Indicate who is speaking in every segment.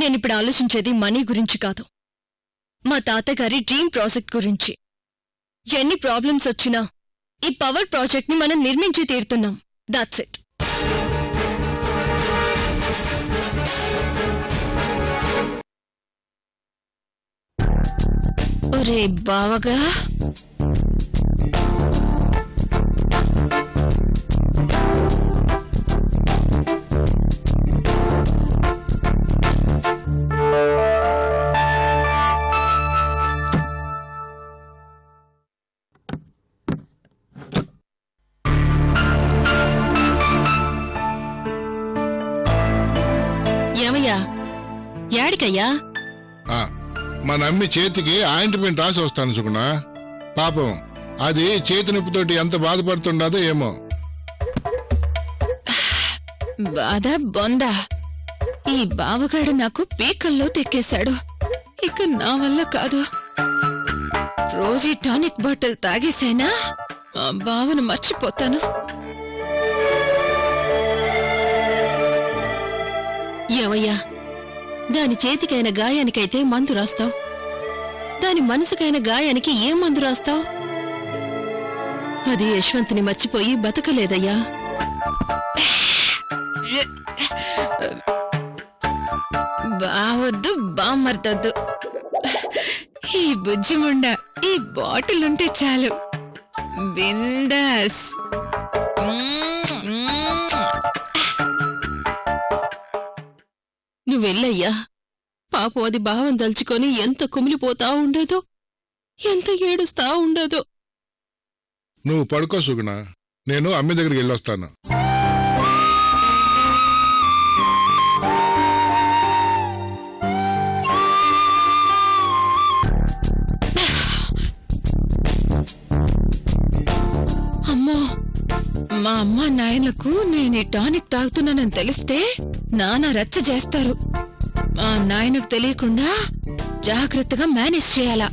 Speaker 1: నేనిప్పుడు ఆలోచించేది మనీ గురించి కాదు, మా తాతగారి డ్రీమ్ ప్రాజెక్ట్ గురించి. ఎన్ని ప్రాబ్లమ్స్ వచ్చినా ఈ పవర్ ప్రాజెక్ట్ ని మనం నిర్మించి తీరుతున్నాం. That's it. ఒరే బావగా, ఏమయ్యా, యాడికయ్యా?
Speaker 2: మా నమ్మి చేతికి ఆయింట్మెంట్ రాసి వస్తాను సుగుణ. పాపం అది చేతి నొప్పితోటి ఎంత బాధపడుతుండదో ఏమో.
Speaker 1: బాధ బొందా, ఈ బావగాడు నాకు పీకల్లో తెక్కేశాడు. ఇక నా వల్ల కాదు. రోజీ టానిక్ బాటిల్ తాగేసేనా ఆ బావను మర్చిపోతాను. ఏమయ్యా, దాని చేతికైన గాయానికైతే మందు రాస్తావు, దాని మనసుకైన గాయానికి ఏం మందు రాస్తావు? అది యశ్వంత్ని మర్చిపోయి బతకలేదయ్యా. బావొద్దు, బామ్మర్దొద్దు. ఈ బుజ్జిముండ ఈ బాటిల్ ఉంటే చాలు. బిందాస్. నువ్వెళ్ళయ్యా. పాపం అది భావం దలుచుకొని ఎంత కుమిలిపోతా ఉండేదో, ఎంత ఏడుస్తా ఉండేదో.
Speaker 2: నువ్వు పడుకో సుగుణ, నేను అమ్మి దగ్గరికి వెళ్ళొస్తాను.
Speaker 1: అమ్మో, మా అమ్మ నాయనకు నేను ఈ టానిక్ తాగుతున్నానని తెలిస్తే నాన్న రచ్చ చేస్తారు. మా నాయనకు తెలియకుండా జాగ్రత్తగా మేనేజ్ చేయాలా.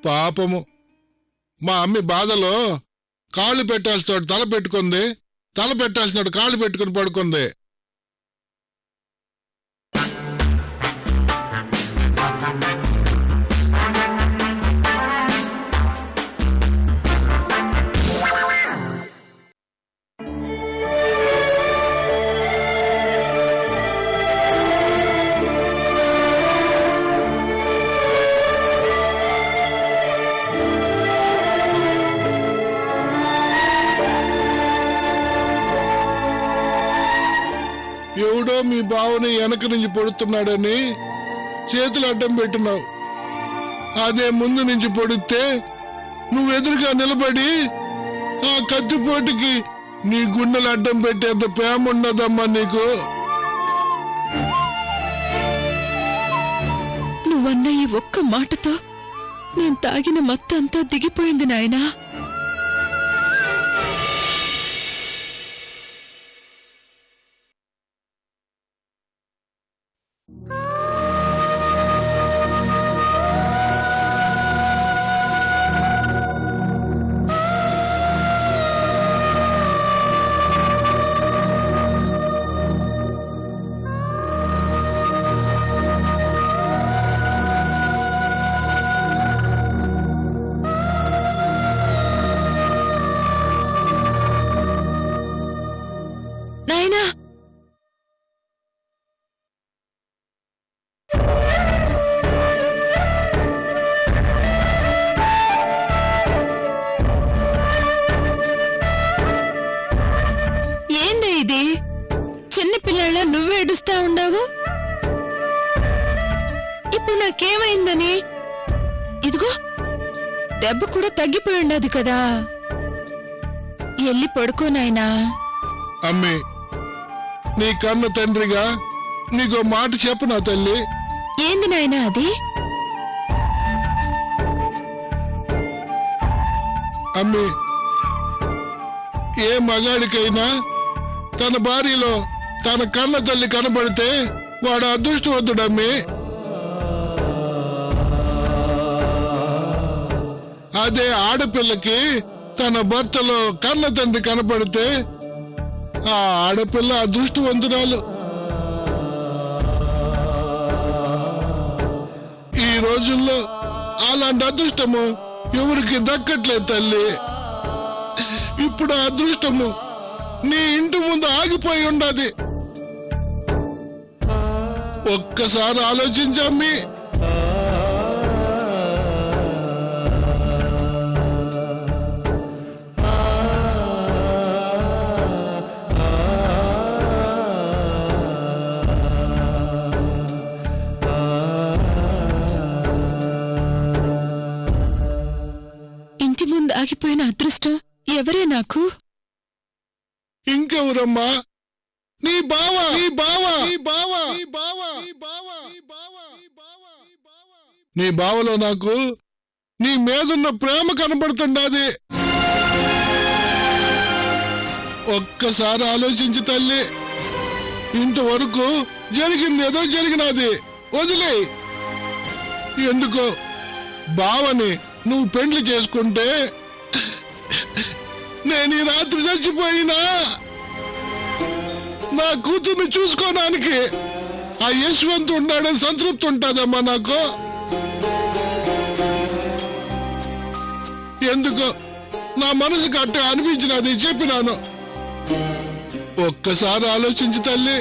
Speaker 2: పాపము మా అమ్మి బాధలో కాళ్ళు పెట్టాల్సిన తల పెట్టుకుంది, తల పెట్టాల్సిన కాళ్ళు పెట్టుకుని పడుకుంది. ఎవడో మీ బావని వెనక నుంచి పొడుతున్నాడని చేతులు అడ్డం పెట్టినావు. అదే ముందు నుంచి పొడితే నువ్వెదురుగా నిలబడి ఆ కత్తిపోటుకి నీ గుండెలు అడ్డం పెట్టేంత ప్రేమ ఉన్నదమ్మా నీకు.
Speaker 1: నువ్వన్న ఈ ఒక్క మాటతో నేను తాగిన మత్తంతా దిగిపోయింది నాయనా. నాయనా, ఏంది ఇది? చిన్నపిల్లల నువ్వు ఏడుస్తా ఉండావు. ఇప్పుడు నాకేమైందని? ఇదిగో దెబ్బ కూడా తగ్గిపోయి ఉండదు కదా. ఎల్లి పడుకో నాయనా.
Speaker 2: అమ్మి, నీ కన్న తండ్రిగా నీకో మాట చెప్పు నా తల్లి.
Speaker 1: ఏంది నాయనా అది?
Speaker 2: అమ్మి, ఏ మగాడికైనా తన భార్యలో తన కన్న తల్లి కనబడితే వాడు అదృష్టవంతుడమ్మి. అదే ఆడపిల్లకి తన భర్తలో కన్న తండ్రి కనపడితే ఆ ఆడపిల్ల అదృష్టవంతురాలు. ఈ రోజుల్లో అలాంటి అదృష్టము ఎవరికి దక్కట్లేదు తల్లి. ఇప్పుడు ఆ అదృష్టము నీ ఇంటి ముందు ఆగిపోయి ఉండదు. ఒక్కసారి ఆలోచించమ్మి.
Speaker 1: ఇంటి ముందు ఆగిపోయిన అదృష్టం ఎవరే నాకు?
Speaker 2: ఇంకెవరమ్మా? నీ బావా, నీ బావా, నీ బావా, నీ బావా, నీ బావా, నీ బావా, నీ బావా. నీ బావలో నాకు నీ మీదున్న ప్రేమ కనబడుతుండాది. ఒక్కసారి ఆలోచించి తల్లి. ఇంతవరకు జరిగింది ఏదో జరిగినది వదిలే. ఎందుకో బావని నువ్వు పెండ్లి చేసుకుంటే నేను ఈ రాత్రి చచ్చిపోయినా నా కూతుర్ని చూసుకోవడానికి ఆ యశ్వంత్ ఉన్నాడని సంతృప్తి ఉంటుందమ్మా నాకు. ఎందుకో నా మనసుకు అట్టే అనిపించినది చెప్పినాను. ఒక్కసారి ఆలోచించి తల్లి.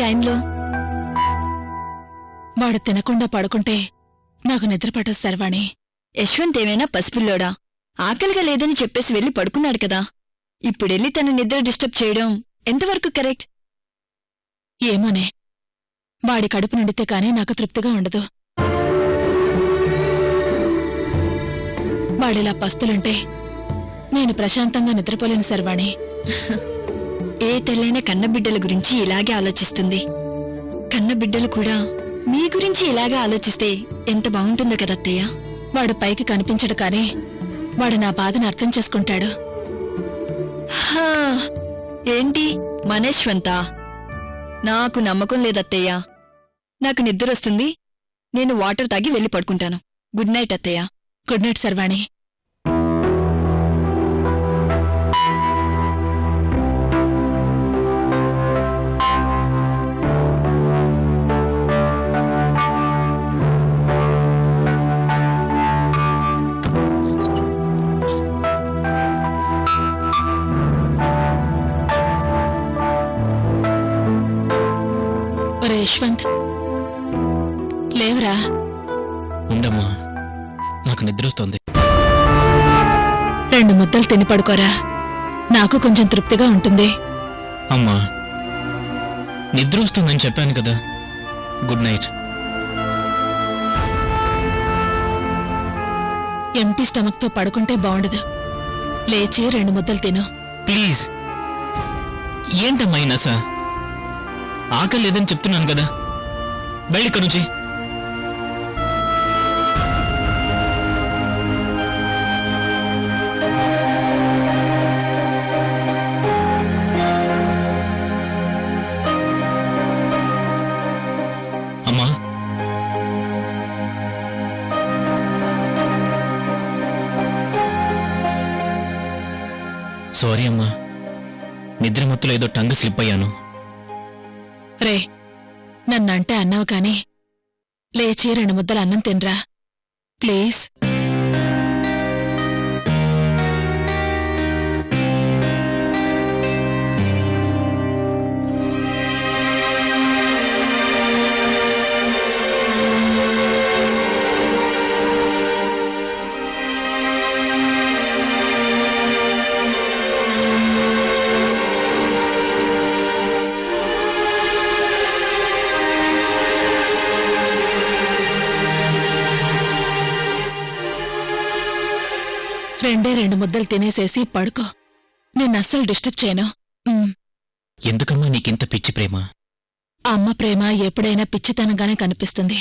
Speaker 3: టైంలో
Speaker 1: వాడు తినకుండా పడుకుంటే నాకు నిద్ర పట్టదు శర్వాణి.
Speaker 3: యశ్వంత్ ఏమైనా పసిపిల్లోడా? ఆకలిగా లేదని చెప్పేసి వెళ్ళి పడుకున్నాడు కదా. ఇప్పుడెళ్ళి తన నిద్ర డిస్టర్బ్ చేయడం ఎంతవరకు కరెక్ట్?
Speaker 1: ఏమోనే, వాడి కడుపు నిండితే కానీ నాకు తృప్తిగా ఉండదు. వాడిలా పస్తులుంటే నేను ప్రశాంతంగా నిద్రపోలేను శర్వాణి.
Speaker 3: ఏ తల్లైన కన్నబిడ్డల గురించి ఇలాగే ఆలోచిస్తుంది. కన్నబిడ్డలు కూడా మీ గురించి ఇలాగే ఆలోచిస్తే ఎంత బాగుంటుందో కదత్తయ్య.
Speaker 1: వాడు పైకి కనిపించడు కానీ వాడు నా బాధను అర్థం చేసుకుంటాడు.
Speaker 3: హా, ఏంటి మనశ్వంతా? నాకు నమ్మకం లేదత్తయ్య. నాకు నిద్రొస్తుంది. నేను వాటర్ తాగి వెళ్ళి పడుకుంటాను. గుడ్ నైట్ అత్తయ్య.
Speaker 1: గుడ్ నైట్ సర్వాణి. ఒరే యశ్వంత్, లేవరా.
Speaker 4: ఉండమ్మా, నాకు నిద్రొస్తోంది.
Speaker 1: 2 ముద్దలు తిని పడుకోరా. నాకు కొంచెం తృప్తిగా ఉంటుంది.
Speaker 4: అమ్మా, నిద్రొస్తుందని చెప్పాను కదా. Good night.
Speaker 1: ఎంటీ స్టమక్తో పడుకుంటే బాగుండదు. లేచి 2 ముద్దలు తిను.
Speaker 4: ప్లీజ్. ఏంటమ్మా ఈ నస? ఆకలి లేదని చెప్తున్నాను కదా. వెళ్ళిక్క నుంచి. అమ్మా, సారీ అమ్మా, నిద్ర మత్తులో ఏదో టంగ్ స్లిప్ అయ్యాను.
Speaker 1: రే, నన్నంటే అన్నావు కాని లేచి 2 ముద్దలు అన్నం తినరా ప్లీజ్. రెండే 2 ముద్దలు తినేసేసి పడుకో. నిన్నస్సలు డిస్టర్బ్ చేయను.
Speaker 4: ఎందుకమ్మా నీకింత పిచ్చి ప్రేమ?
Speaker 1: అమ్మ ప్రేమ ఎప్పుడైనా పిచ్చితనంగానే కనిపిస్తుంది.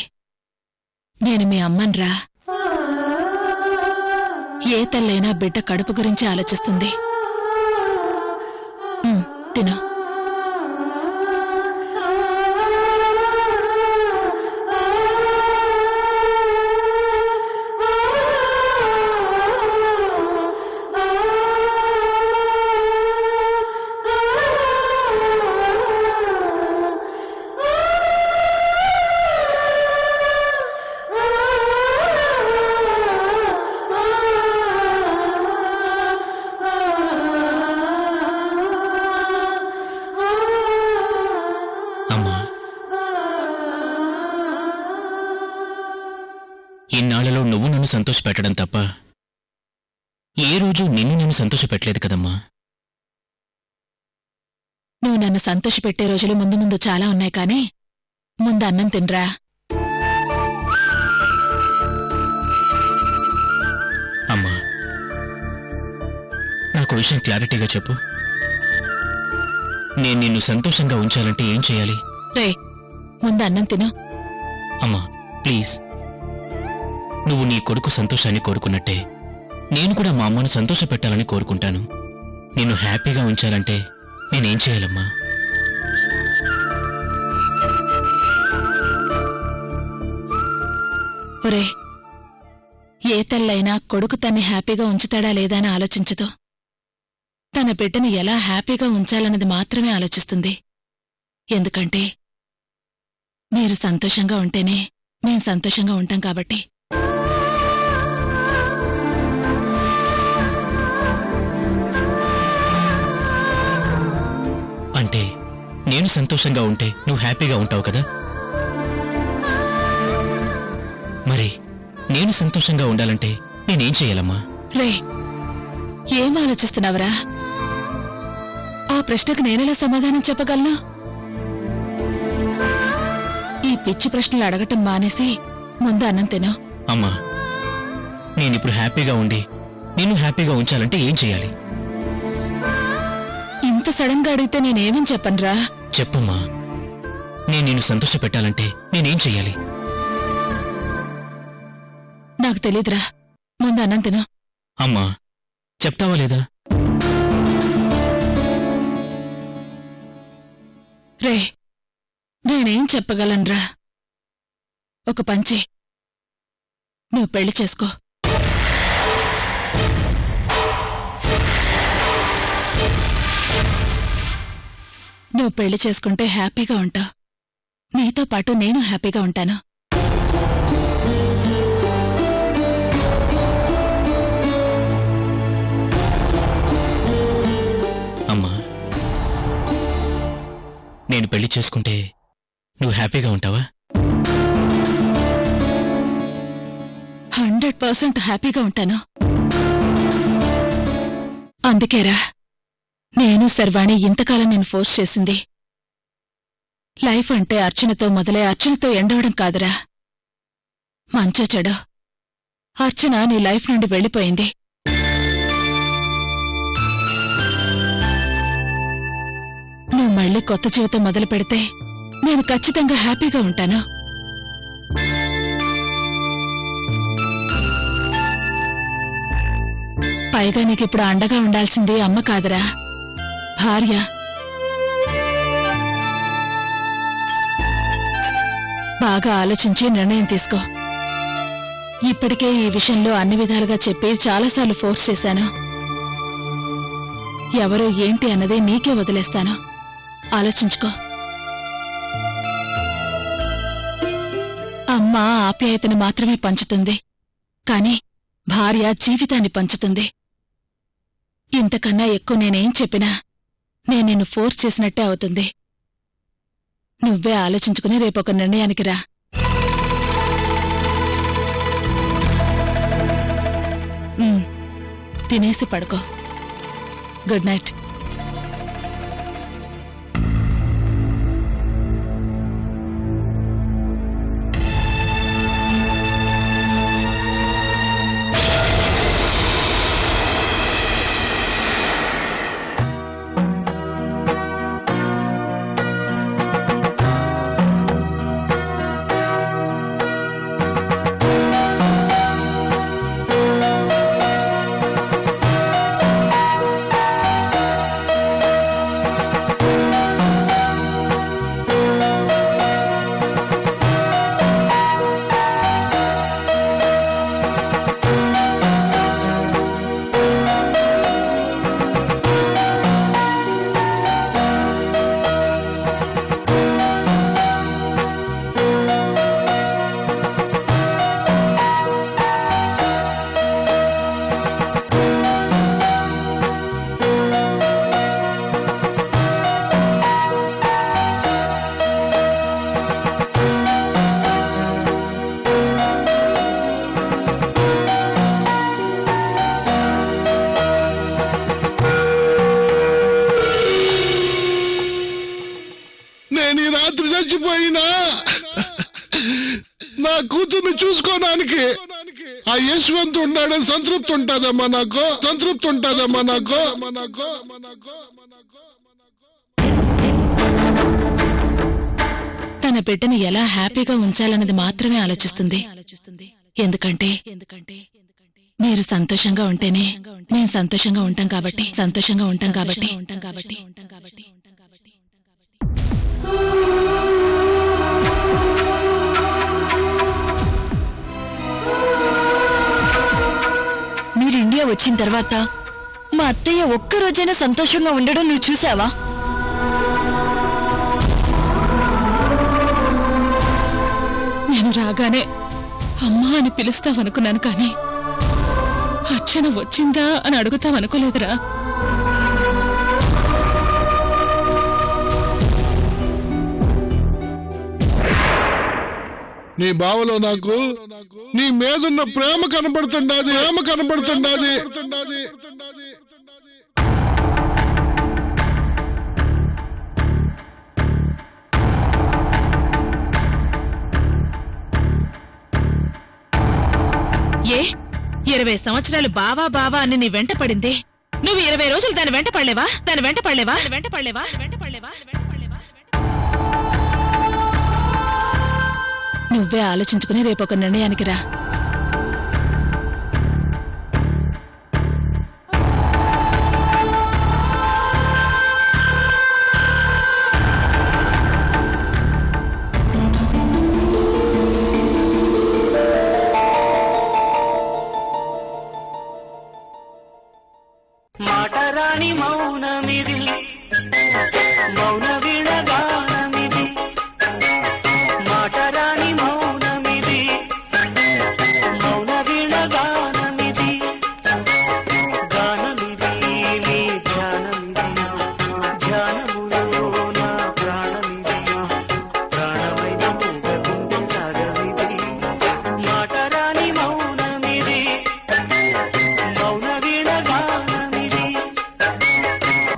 Speaker 1: నేను మీ అమ్మన్రా. ఏ తల్లైనా బిడ్డ కడుపు గురించి ఆలోచిస్తుంది. తిను.
Speaker 4: ఇన్నాళ్లలో నువ్వు నన్ను సంతోషపెట్టడం తప్ప ఏ రోజు నిన్ను నేను సంతోషపెట్టలేదు కదమ్మా.
Speaker 1: నువ్వు నన్ను సంతోషపెట్టే రోజులు ముందు ముందు చాలా ఉన్నాయి కానీ ముందు అన్నం తినరా.
Speaker 4: అమ్మా, నాకు విషయం క్లారిటీగా చెప్పు. నేను నిన్ను సంతోషంగా ఉంచాలంటే ఏం చేయాలి?
Speaker 1: రే, ముందు అన్నం తిను.
Speaker 4: అమ్మా ప్లీజ్, నువ్వు నీ కొడుకు సంతోషాన్ని కోరుకున్నట్టే నేను కూడా మా అమ్మను సంతోషపెట్టాలని కోరుకుంటాను. నిన్ను హ్యాపీగా ఉంచాలంటే నేనేం చేయాలమ్మా?
Speaker 1: ఒరే, ఏ తల్లైనా కొడుకు తన్ని హ్యాపీగా ఉంచుతాడా లేదా అని ఆలోచించదు. తన బిడ్డని ఎలా హ్యాపీగా ఉంచాలన్నది మాత్రమే ఆలోచిస్తుంది. ఎందుకంటే మీరు సంతోషంగా ఉంటేనే మేం సంతోషంగా ఉంటాం కాబట్టి.
Speaker 4: అంటే నేను సంతోషంగా ఉంటే నువ్వు హ్యాపీగా ఉంటావు కదా. మరి నేను సంతోషంగా ఉండాలంటే నేనేం చెయ్యాలమ్మా?
Speaker 1: రే, ఏం ఆలోచిస్తున్నావురా? ఆ ప్రశ్నకు నేనెలా సమాధానం చెప్పగలను? ఈ పిచ్చి ప్రశ్నలు అడగటం మానేసి ముందు అన్నం తిను.
Speaker 4: అమ్మా, నేనిప్పుడు హ్యాపీగా ఉండి నిన్ను హ్యాపీగా ఉంచాలంటే ఏం చెయ్యాలి?
Speaker 1: ఇంత సడన్ గా అడిగితే నేనేమని చెప్పనురా?
Speaker 4: చెప్పమ్మా, నేను నిన్ను సంతోషపెట్టాలంటే నేనేం చెయ్యాలి?
Speaker 1: నాకు తెలీదురా. ముందు అన్నం తిను.
Speaker 4: అమ్మా చెప్తావా లేదా?
Speaker 1: రే, నేనేం చెప్పగలన్రా? ఒక పంచి, నువ్వు పెళ్లి చేసుకో. నువ్వు పెళ్లి చేసుకుంటే హ్యాపీగా ఉంటావు. నీతో పాటు నేను హ్యాపీగా ఉంటాను.
Speaker 4: అమ్మా, నేను పెళ్లి చేసుకుంటే నువ్వు హ్యాపీగా ఉంటావా?
Speaker 1: 100% హ్యాపీగా ఉంటాను. అందుకేరా నేను శర్వాణి ఇంతకాలం నేను ఫోర్స్ చేసింది. లైఫ్ అంటే అర్చనతో మొదలై అర్చనతో ఎండవడం కాదురా. మంచో చెడో అర్చన నీ లైఫ్ నుండి వెళ్ళిపోయింది. నువ్వు మళ్ళీ కొత్త జీవితం మొదలు పెడితే నేను ఖచ్చితంగా హ్యాపీగా ఉంటాను. పైగా నీకిప్పుడు అండగా ఉండాల్సింది అమ్మ కాదురా, భార్య. బాగా ఆలోచించి నిర్ణయం తీసుకో. ఇప్పటికే ఈ విషయంలో అన్ని విధాలుగా చెప్పి చాలాసార్లు ఫోర్స్ చేశాను. ఎవరు ఏంటి అన్నది నీకే వదిలేస్తాను. ఆలోచించుకో. అమ్మ ఆప్యాయతని మాత్రమే పంచుతుంది, కాని భార్య జీవితాన్ని పంచుతుంది. ఇంతకన్నా ఎక్కువ నేనేం చెప్పినా నేను నిన్ను ఫోర్స్ చేసినట్టే అవుతుంది. నువ్వే ఆలోచించుకుని రేపొక నిర్ణయానికి రా. తినేసి పడుకో. Good night.
Speaker 2: చచ్చిపోయినా నా కూతుర్ని చూసుకోవడానికి ఆ యశ్వంత్ ఉన్నాడని సంతృప్తి ఉంటుందమ్మా నాకు. సంతృప్తి ఉంటుందమ్మా నాకు.
Speaker 1: తన బిడ్డని ఎలా హ్యాపీగా ఉంచాలన్నది మాత్రమే ఆలోచిస్తుంది. ఎందుకంటే మీరు సంతోషంగా ఉంటేనే మేము సంతోషంగా ఉంటాం కాబట్టి.
Speaker 3: మీరు ఇండియా వచ్చిన తర్వాత మా అత్తయ్య ఒక్కరోజైనా సంతోషంగా ఉండడం నువ్వు చూసావా?
Speaker 1: నేను రాగానే అమ్మా అని పిలుస్తావనుకున్నాను, కానీ అర్చన వచ్చిందా అని అడుగుతావనుకోలేదురా.
Speaker 2: నీ బావలో నాకు నీ మీదున్న ప్రేమ కనబడుతుండాది.
Speaker 1: ఏ 20 సంవత్సరాలు బావా బావా అని నీ వెంట పడింది. నువ్వు 20 రోజులు దాని వెంట పడలేవా? నువ్వే ఆలోచించుకుని రేపొక నిర్ణయానికి రా.
Speaker 5: మాటరాని మౌనమిది మౌన వీణగానమిది మాటరాని మౌనమిది మౌన వీణగానమిది గానమిది నీ ధ్యానమిది ధ్యానములో నా ప్రాణమిది ప్రాణమైన మూగగుండె రాగమిది మాటరాని మౌనమిది మౌన వీణగానమిది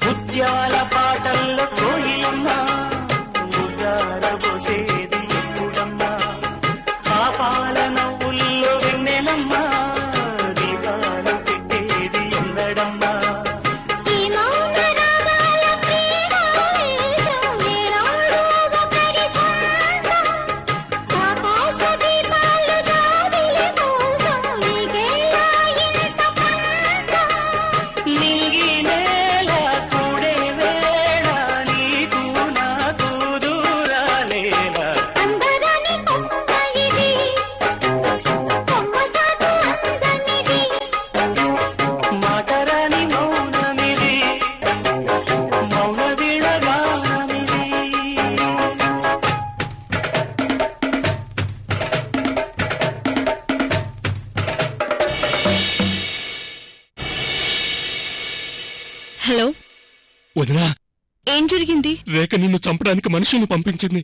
Speaker 5: ముత్యాల పాటల్లో కోయిలమ్మ ముద్దారబోసేది ఎప్పుడమ్మా పాపాల నవ్వుల్లో వెన్నెలమ్మ దీపాలు పెట్టేది ఎన్నడమ్మా
Speaker 6: ఈ మౌన రాగాల ప్రేమావేశం ఏనాడో ఒకరి సొంతం ఆకాశ దీపాలు జాబిలి కోసం నీకేలా ఇంత పంతం
Speaker 5: నింగి నేల కూడే వేళ నీకు నాకు దూరాలేలా
Speaker 6: అందరని కొమ్మ ఇది కొమ్మ చాటు అందనిది
Speaker 5: మాటరాని మౌనమిది మౌన వీణగానమిది
Speaker 3: హలో
Speaker 4: వదినా
Speaker 3: ఏం జరిగింది?
Speaker 4: రేఖ నిన్ను చంపడానికి మనుషుల్ని పంపించింది